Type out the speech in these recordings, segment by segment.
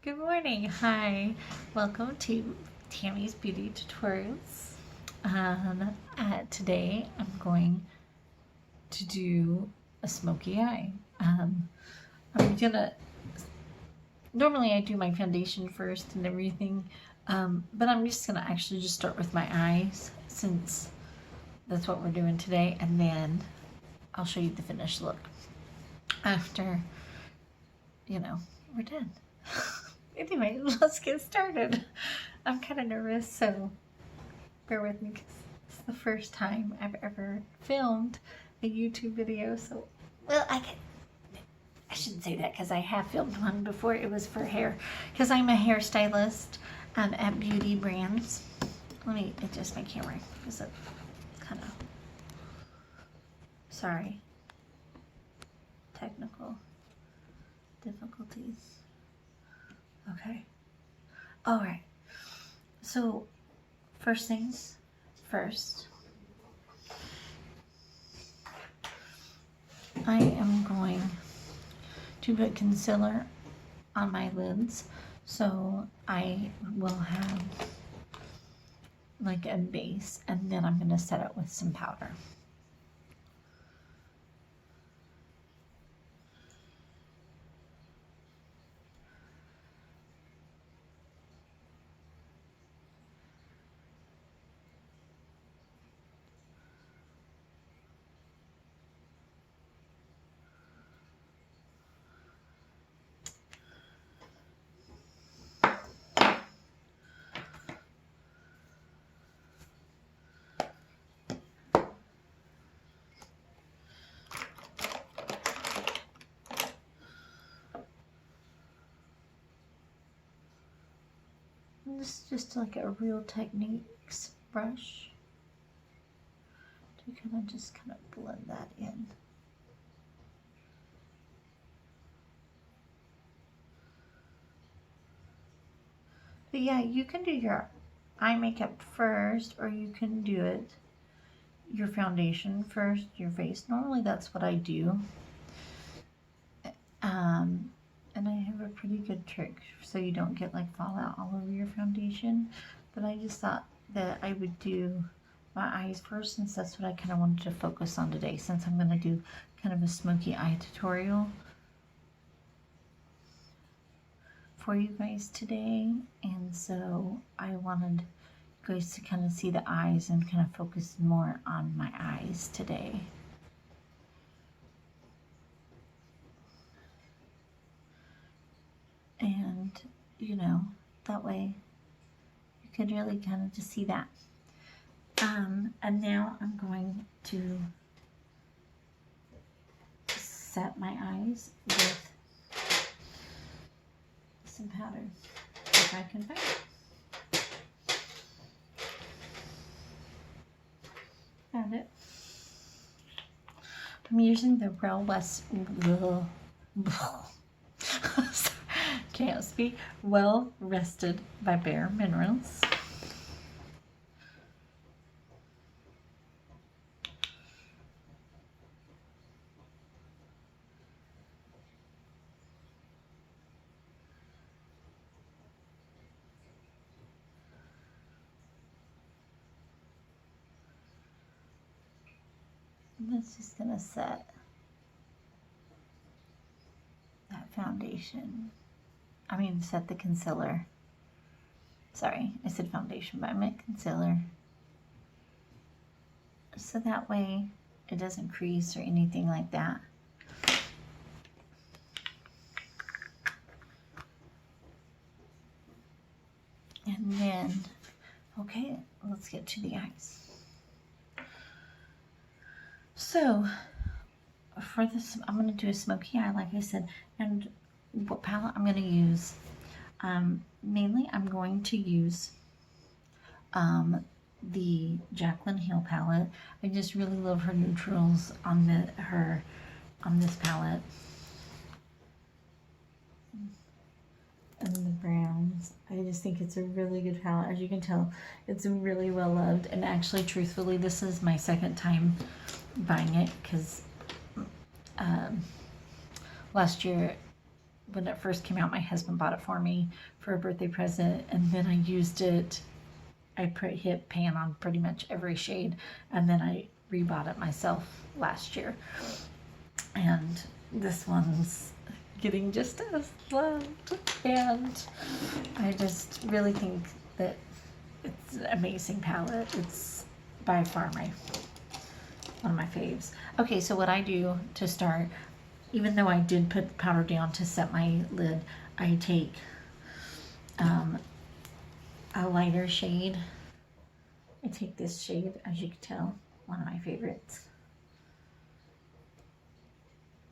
Good morning. Hi. Welcome to Tammy's Beauty Tutorials. Today I'm going to do a smoky eye. Normally I do my foundation first and everything, but I'm just gonna actually just start with my eyes since that's what we're doing today, and then I'll show you the finished look after, we're done. Anyway, let's get started. I'm kind of nervous, so bear with me because it's the first time I've ever filmed a YouTube video. So, well, I shouldn't say that because I have filmed one before. It was for hair because I'm a hairstylist at beauty brands. Let me adjust my camera because it's kind of, sorry, technical difficulties. Okay. All right. So, first things first, I am going to put concealer on my lids, so I will have like a base, and then I'm going to set it with some powder. This is just like a Real Techniques brush to kind of blend that in. But yeah, you can do your eye makeup first, or you can do your foundation first, your face. Normally that's what I do. And I have a pretty good trick so you don't get like fallout all over your foundation. But I just thought that I would do my eyes first, since that's what I kind of wanted to focus on today, since I'm going to do kind of a smoky eye tutorial for you guys today. And so I wanted you guys to kind of see the eyes and kind of focus more on my eyes today. And that way you could really kind of just see that. And now I'm going to set my eyes with some powder, if I can find it. Found it. I'm using the can't speak. Well Rested by Bareminerals. That's just gonna set that foundation. Set the concealer. Sorry, I said foundation, but I meant concealer. So that way it doesn't crease or anything like that. And then, okay, let's get to the eyes. So for this, I'm going to do a smoky eye, like I said. And what palette I'm going to use? Mainly I'm going to use the Jaclyn Hill palette. I just really love her neutrals on this palette. And the browns. I just think it's a really good palette. As you can tell, it's really well loved. And actually, truthfully, this is my second time buying it because last year when it first came out, my husband bought it for me for a birthday present, and then I used it. I hit pan on pretty much every shade, and then I rebought it myself last year. And this one's getting just as loved, and I just really think that it's an amazing palette. It's by far one of my faves. Okay, so what I do to start, even though I did put powder down to set my lid, I take a lighter shade. I take this shade, as you can tell, one of my favorites.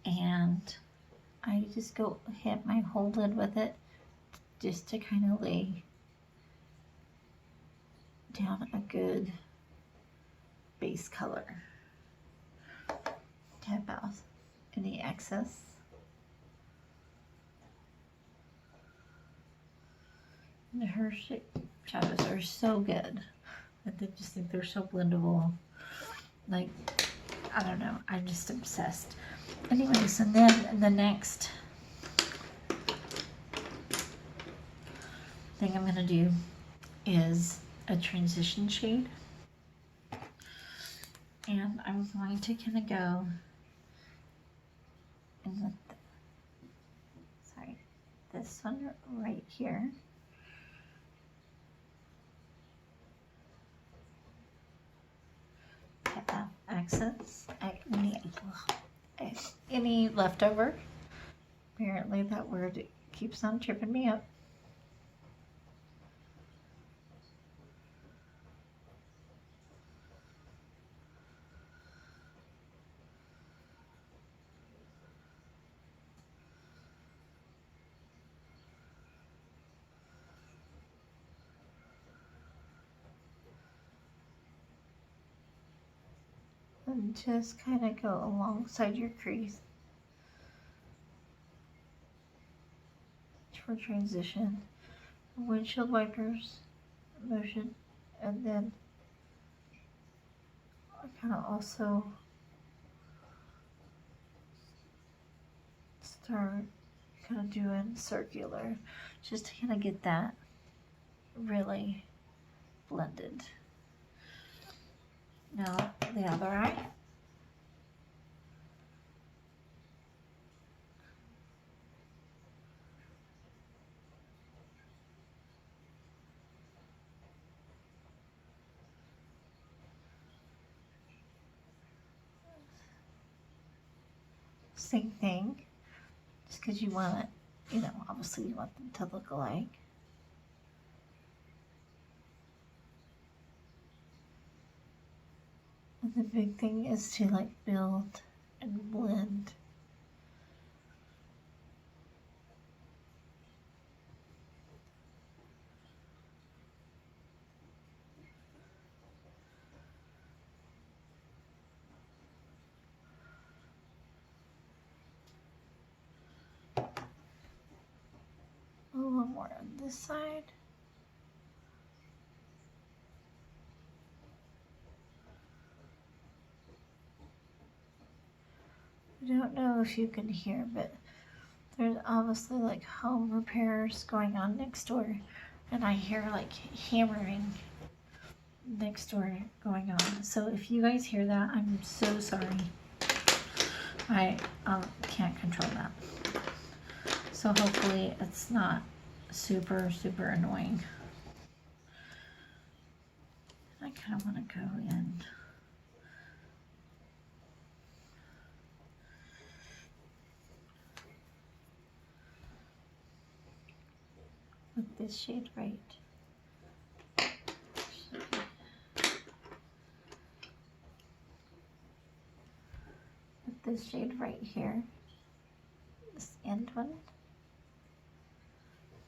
And I just go hit my whole lid with it just to kind of lay down a good base color. Tap out any excess. And her shadows are so good. I just think they're so blendable. Like, I don't know, I'm just obsessed. Anyways, and then the next thing I'm gonna do is a transition shade. And I'm going to kind of go in with, this one right here. Accents, any leftover. Apparently that word keeps on tripping me up. And just kind of go alongside your crease for transition. Windshield wipers motion, and then I kind of also start kind of doing circular just to kind of get that really blended. Now the other eye. Same thing, just because you want it, obviously you want them to look alike. And the big thing is to like build and blend. A little more on this side. I don't know if you can hear, but there's obviously like home repairs going on next door, and I hear like hammering next door going on. So if you guys hear that, I'm so sorry. I can't control that. So hopefully it's not super annoying. I kind of want to go in with this shade right. With this shade right here. This end one.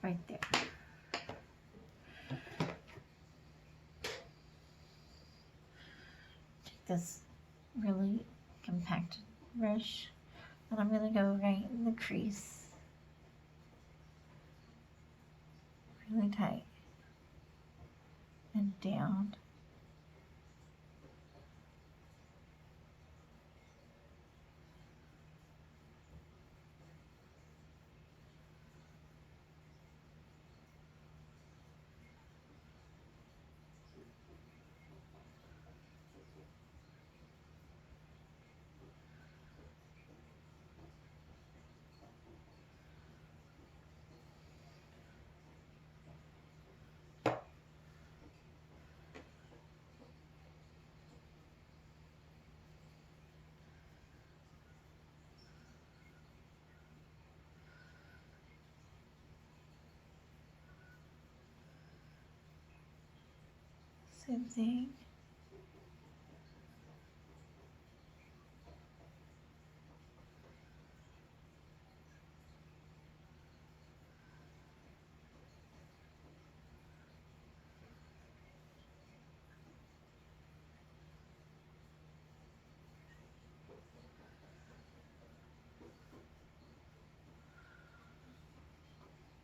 Right there. Take this really compacted brush, and I'm going to go right in the crease. Really tight. And down. same thing.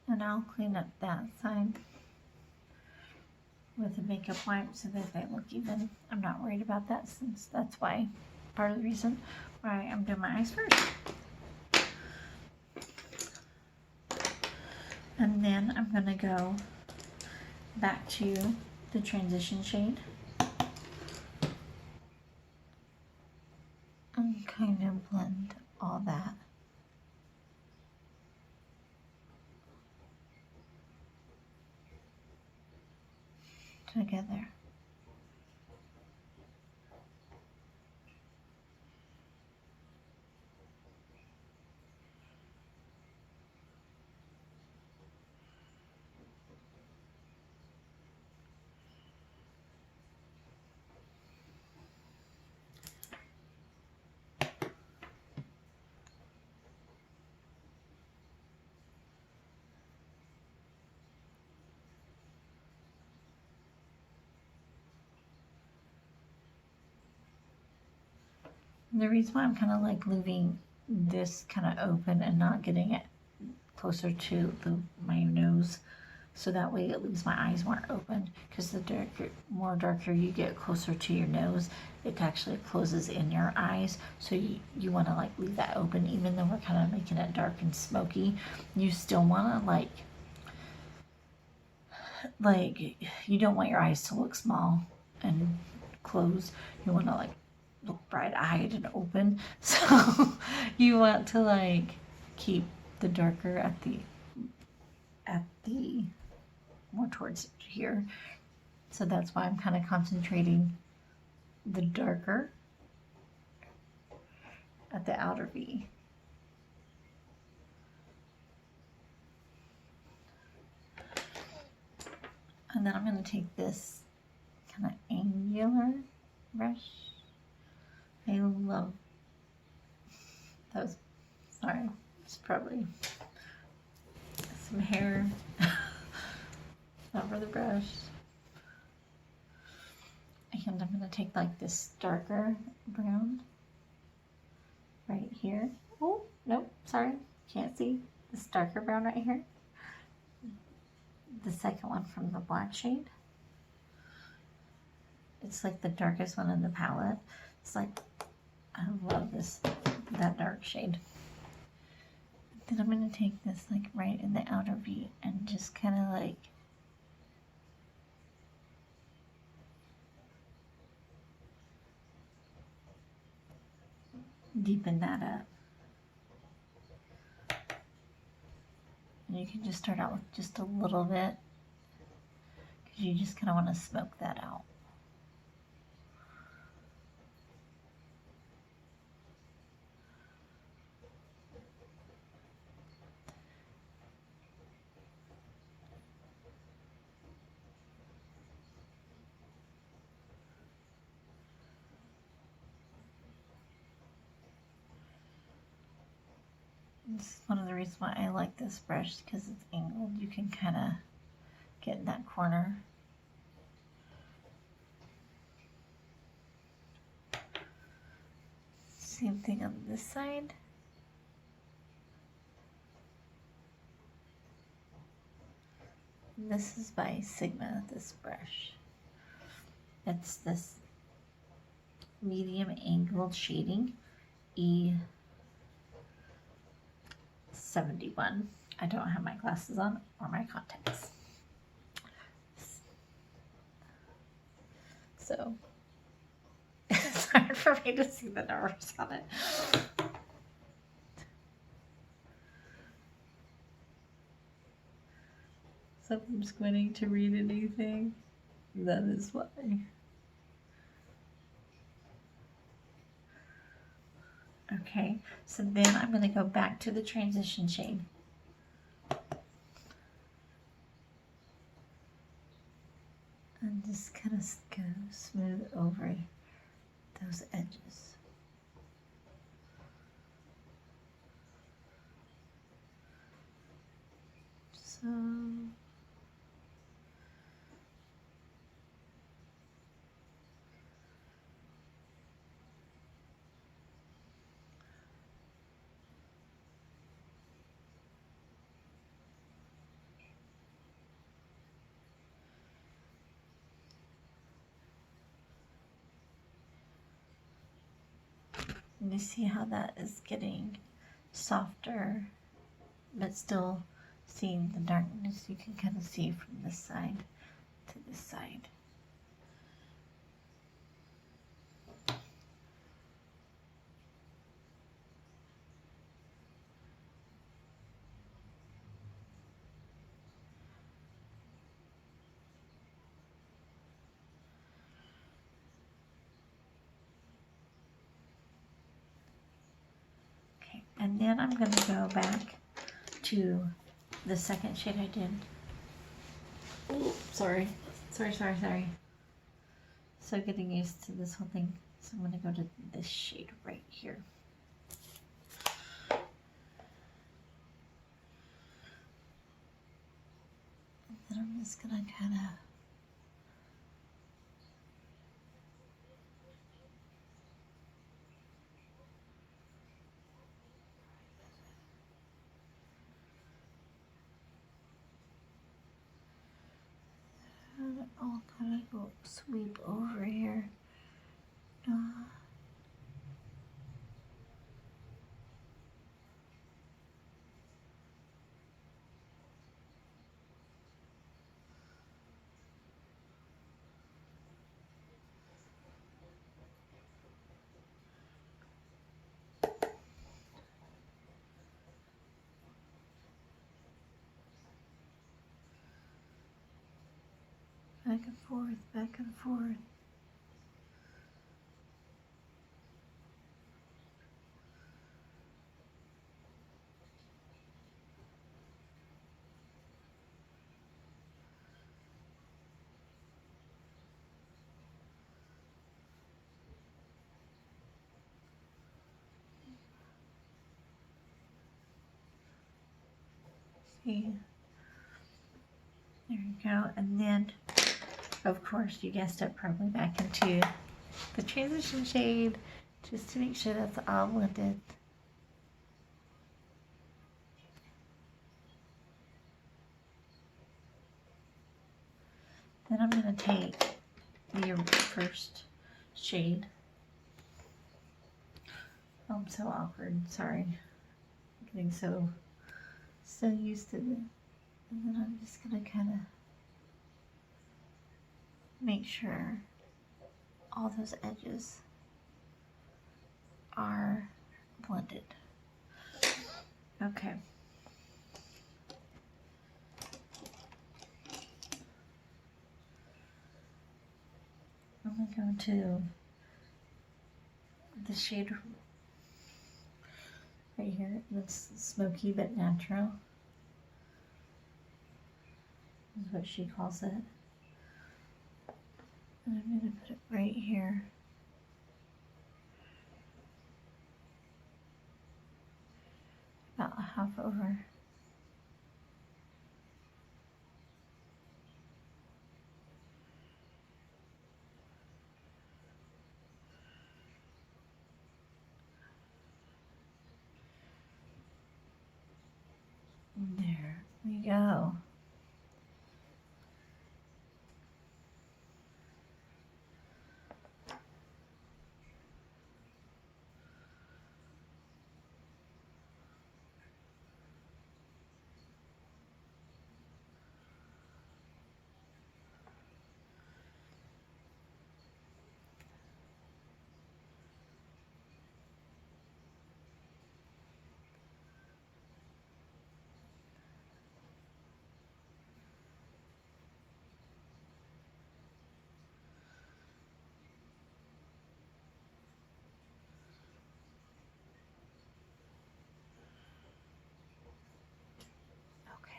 And I'll clean up that side with a makeup wipe so that they look even. I'm not worried about that, since that's why, part of the reason why I'm doing my eyes first. And then I'm gonna go back to the transition shade and kind of blend all that together. The reason why I'm kind of like leaving this kind of open and not getting it closer to my nose, so that way it leaves my eyes more open, because the more darker you get closer to your nose, it actually closes in your eyes. So you want to like leave that open. Even though we're kind of making it dark and smoky, you still want to like you don't want your eyes to look small and closed. You want to like look bright-eyed and open. So you want to like keep the darker at the more towards here. So that's why I'm kind of concentrating the darker at the outer V. And then I'm going to take this kind of angular brush. I love those. Sorry, it's probably some hair over the brush. And I'm going to take like this darker brown right here. Oh, nope, sorry, can't see. This darker brown right here. The second one from the black shade. It's like the darkest one in the palette. It's like, I love that dark shade. Then I'm going to take this like right in the outer V and just kind of like deepen that up. And you can just start out with just a little bit, because you just kind of want to smoke that out. This is one of the reasons why I like this brush, because it's angled. You can kind of get in that corner. Same thing on this side. This is by Sigma, this brush. It's this medium angled shading, E71. I don't have my glasses on or my contacts. So it's hard for me to see the numbers on it. So if I'm squinting to read anything, that is why. Okay, so then I'm going to go back to the transition shade. And And just kind of go smooth over those edges. So and you see how that is getting softer, but still seeing the darkness. You can kind of see from this side to this side. Okay, and then I'm going to go back to the second shade I did. Oh, sorry. So getting used to this whole thing. So I'm going to go to this shade right here. And then I'm just going to kind of all kind of go sweep over here. Back and forth, back and forth. See, there you go. And then, of course, you guessed it, probably back into the transition shade, just to make sure that's all blended. Then I'm going to take your first shade. Oh, I'm so awkward, sorry. I'm getting so used to it. And then I'm just going to kind of make sure all those edges are blended. Okay. I'm going to go to the shade right here. That's Smoky but Natural, is what she calls it. And I'm going to put it right here. About half over. There we go.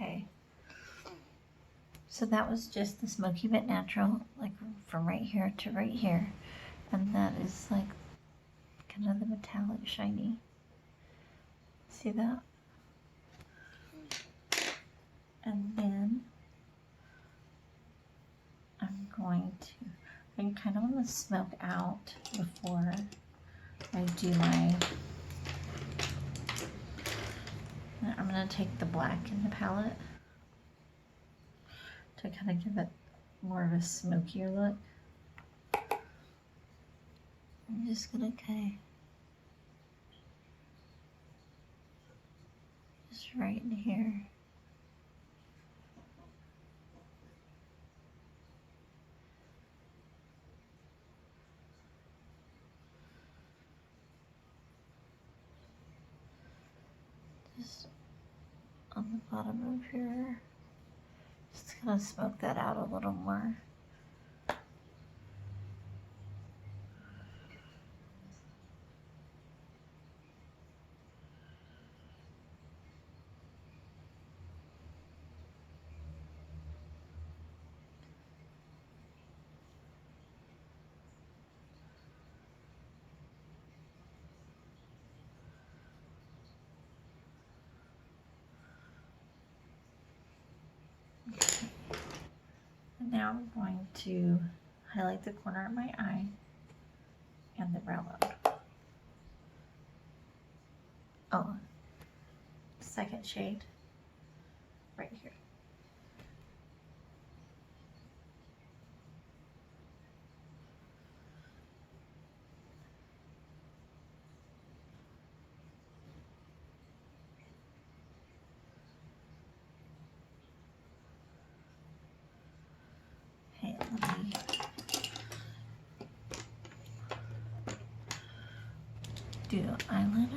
Okay. So that was just the Smokey Bit Natural, like from right here to right here. And that is like kind of the metallic shiny. See that? And then I'm going to, I kind of want to smoke out before I do my, I'm going to take the black in the palette to kind of give it more of a smokier look. I'm just going to kind of, just right in here. Just on the bottom of here. Just gonna smoke that out a little more. Okay. And now I'm going to highlight the corner of my eye and the brow bone. Oh, second shade right here. Okay, let me do eyeliner.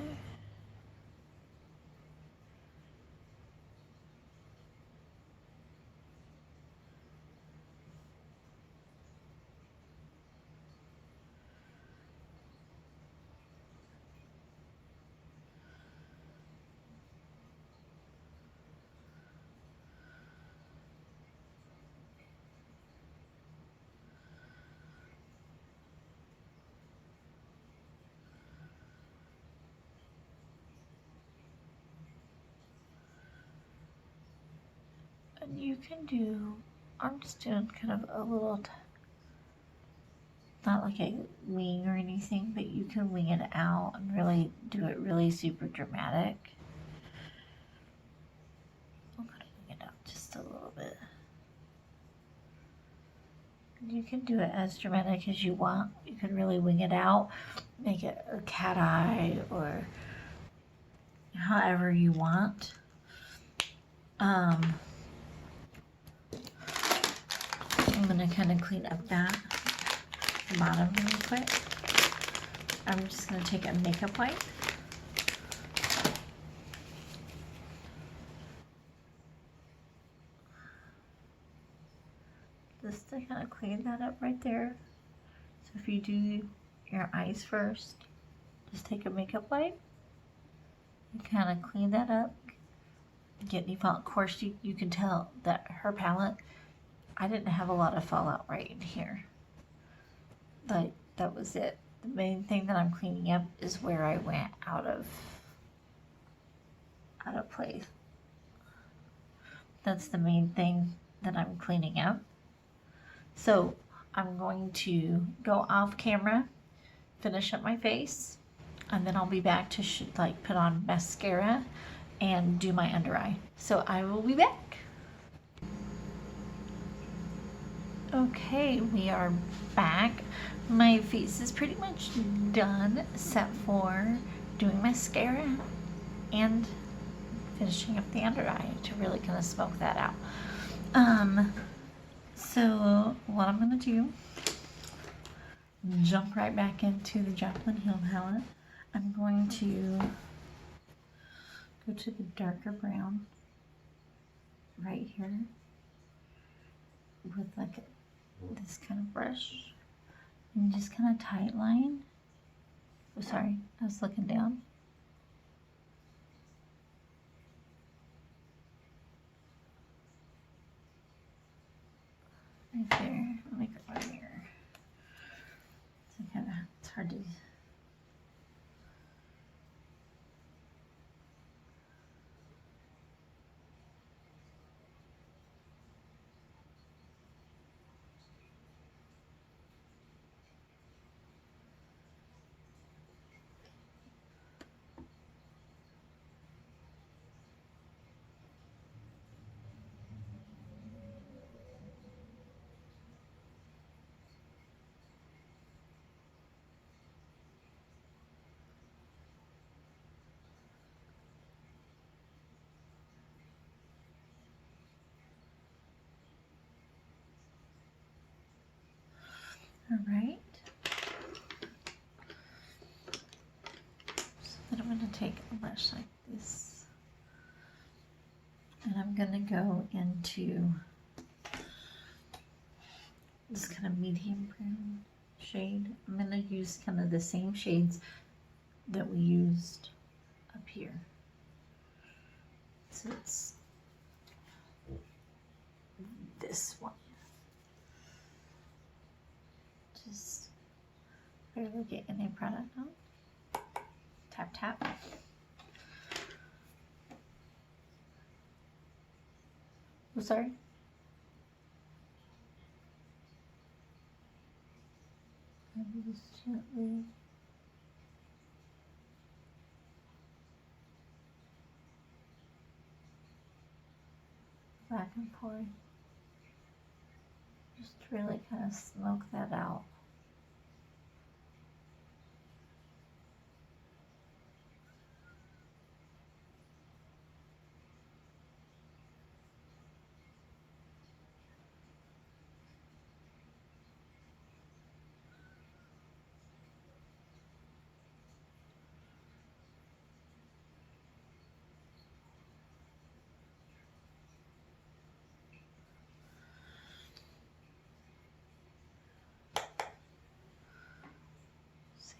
And you can do, I'm just doing kind of a little, not like a wing or anything, but you can wing it out and really do it really super dramatic. I'm gonna wing it out just a little bit. You can do it as dramatic as you want. You can really wing it out, make it a cat eye or however you want. I'm gonna kind of clean up that bottom really quick. I'm just gonna take a makeup wipe. Just to kind of clean that up right there. So if you do your eyes first, just take a makeup wipe and kind of clean that up. Get any fallout. Of course, you can tell that her palette, I didn't have a lot of fallout right in here. Like, that was it. The main thing that I'm cleaning up is where I went out of place. That's the main thing that I'm cleaning up. So I'm going to go off camera, finish up my face, and then I'll be back to put on mascara and do my under eye. So I will be back. Okay, we are back. My face is pretty much done except for doing mascara and finishing up the under eye to really kind of smoke that out. So what I'm gonna do, jump right back into the Jaclyn Hill palette. I'm going to go to the darker brown right here with like this kind of brush and just kind of tight line. Oh, sorry, I was looking down. right there. I'll make it right here. So kind of, it's hard to. All right. So then I'm going to take a brush like this, and I'm going to go into this kind of medium brown shade. I'm going to use kind of the same shades that we used up here. So it's this one. Just barely get any product on. Tap, tap. Oh, sorry. And just gently. Back and forth. Just really kind of smoke that out.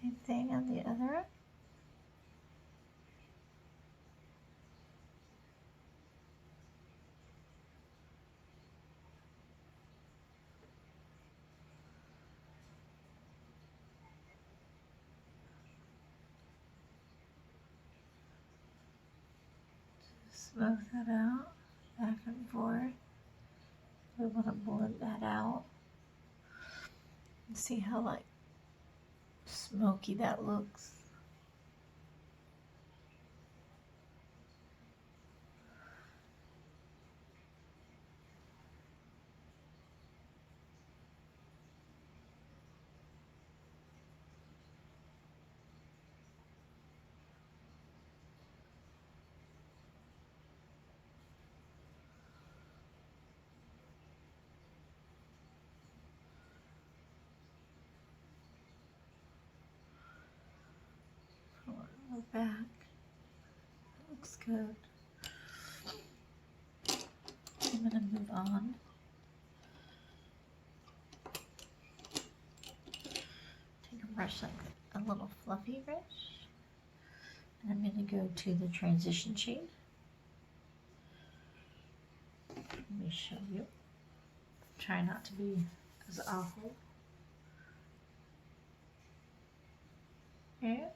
Same thing on the other end. Smoke that out, back and forth. We want to blend that out and see how like smoky that looks. Go back. Looks good. I'm gonna move on. Take a brush like a little fluffy brush, and I'm gonna go to the transition shade. Let me show you. Try not to be as awful. Yeah.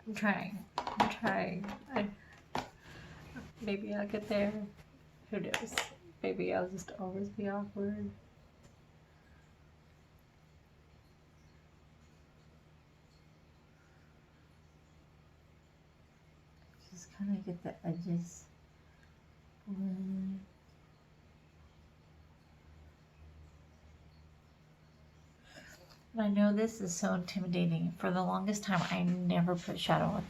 I'm trying. Maybe I'll get there. Who knows? Maybe I'll just always be awkward. Just kind of get the edges blend. I know this is so intimidating. For the longest time, I never put shadow at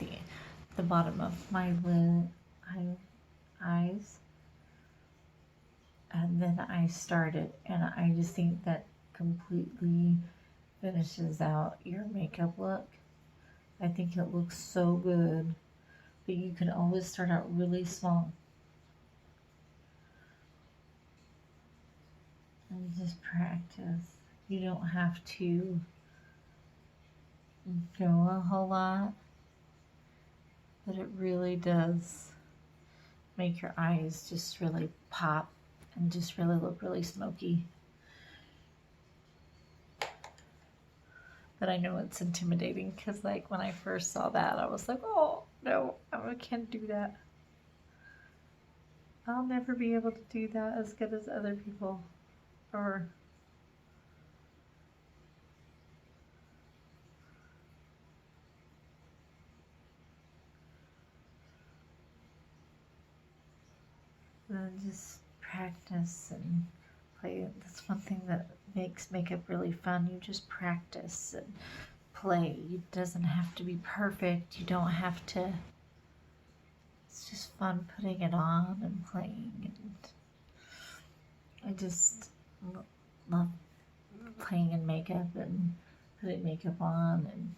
the bottom of my eyes. And then I started, and I just think that completely finishes out your makeup look. I think it looks so good, but you can always start out really small. And just practice. You don't have to go a whole lot, but it really does make your eyes just really pop and just really look really smoky. But I know it's intimidating because, like, when I first saw that, I was like, oh, no, I can't do that. I'll never be able to do that as good as other people. Or then just practice and play. That's one thing that makes makeup really fun. You just practice and play. It doesn't have to be perfect. You don't have to. It's just fun putting it on and playing. And I just love playing in makeup and putting makeup on, and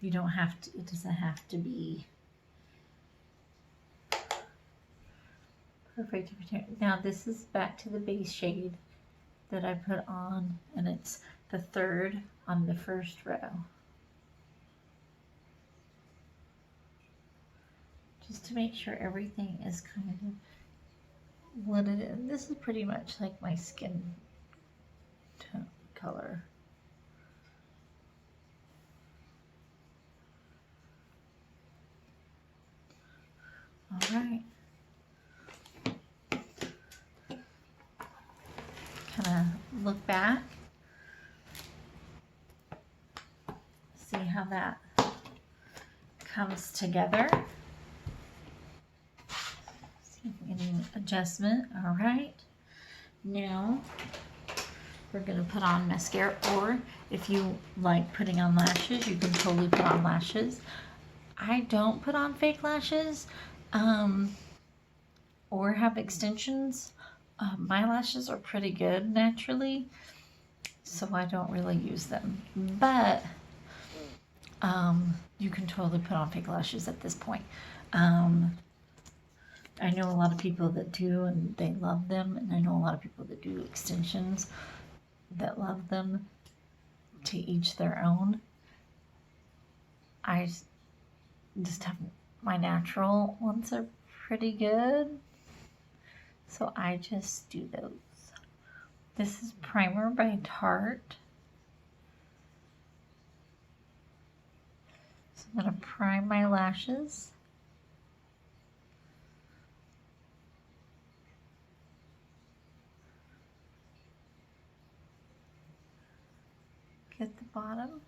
you don't have to. It doesn't have to be perfect. Now this is back to the base shade that I put on, and it's the third on the first row. Just to make sure everything is kind of blended in. This is pretty much like my skin tone color. All right. Kind of look back, see how that comes together. See if we get any adjustment. All right, now we're gonna put on mascara, or if you like putting on lashes, you can totally put on lashes. I don't put on fake lashes or have extensions. My lashes are pretty good naturally, so I don't really use them. But you can totally put on fake lashes at this point. I know a lot of people that do, and they love them, and I know a lot of people that do extensions that love them. To each their own. I just have my natural ones are pretty good, so I just do those. This is primer by Tarte. So I'm going to prime my lashes. Get the bottom.